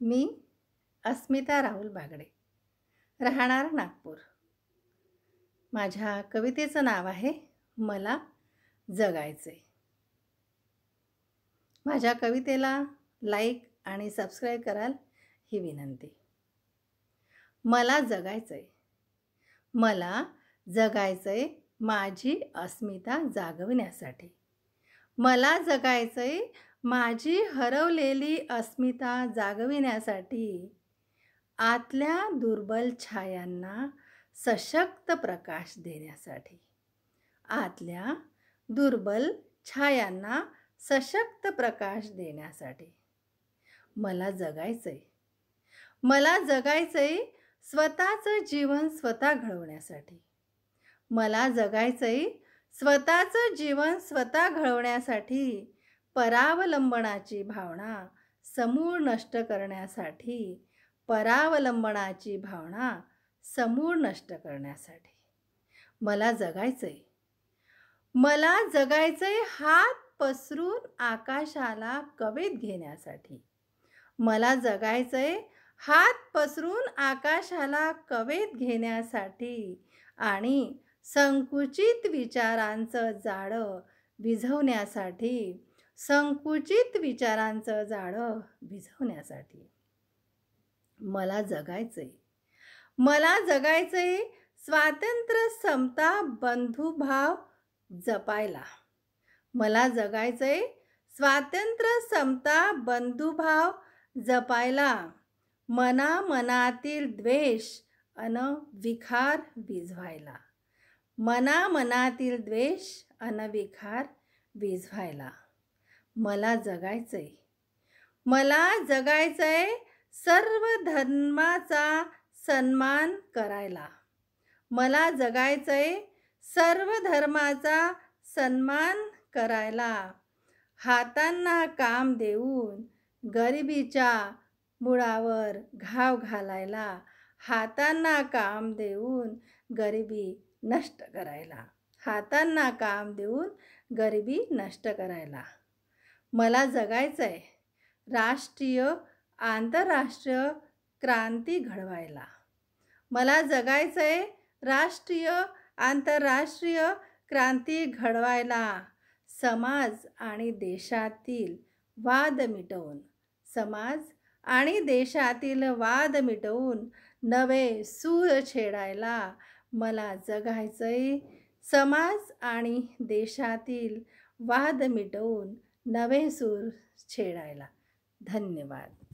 मी अस्मिता राहुल बागडे, राहणार नागपूर. माझ्या कवितेचं नाव आहे मला जगायचे. माझ्या कवितेला लाईक आणि सबस्क्राईब कराल ही विनंती. मला जगायचंय, मला जगायचंय माझी अस्मिता जागविण्यासाठी. मला जगायचंय माझी हरवलेली अस्मिता जागविण्यासाठी. आतल्या दुर्बल छायांना सशक्त प्रकाश देण्यासाठी. आतल्या दुर्बल छायांना सशक्त प्रकाश देण्यासाठी. मला जगायचंय, मला जगायचंय स्वतःचं जीवन स्वतः घडवण्यासाठी. मला जगायचंय स्वतःचं जीवन स्वतः घडवण्यासाठी. परावलंबनाची भावना समूळ नष्ट करण्यासाठी. परावलंबनाची भावना समूळ नष्ट करण्यासाठी. मला जगायचंय, मला जगायचंय हात पसरून आकाशाला कवेत घेण्यासाठी. मला जगायचंय हात पसरून आकाशाला कवेत घेण्यासाठी आणि संकुचित विचारांचं जाळं विझवण्यासाठी. संकुचित विचारांचं जाळं विझवण्यासाठी. मला जगायचंय, मला जगायचंय स्वातंत्र्य समता बंधुभाव जपायला. मला जगायचंय स्वातंत्र्य समता बंधुभाव जपायला. मनामनातील द्वेष अन विखार विझवायला. मनामनातील द्वेष अन विखार विझवायला. मला जगायचंय, मला जगायचंय सर्व धर्माचा सन्मान करायला. मला जगायचंय सर्व धर्माचा सन्मान करायला. हातांना काम देऊन गरिबीच्या मुळावर घाव घालायला. हातांना काम देऊन गरिबी नष्ट करायला. हातांना काम देऊन गरिबी नष्ट करायला. मला जगायचंय राष्ट्रीय आंतरराष्ट्रीय क्रांती घडवायला. मला जगायचंय राष्ट्रीय आंतरराष्ट्रीय क्रांती घडवायला. समाज आणि देशातील वाद मिटवून, समाज आणि देशातील वाद मिटवून नवे सूर छेडायला. मला जगायचंय समाज आणि देशातील वाद मिटवून नवे सूर छेडायला. धन्यवाद.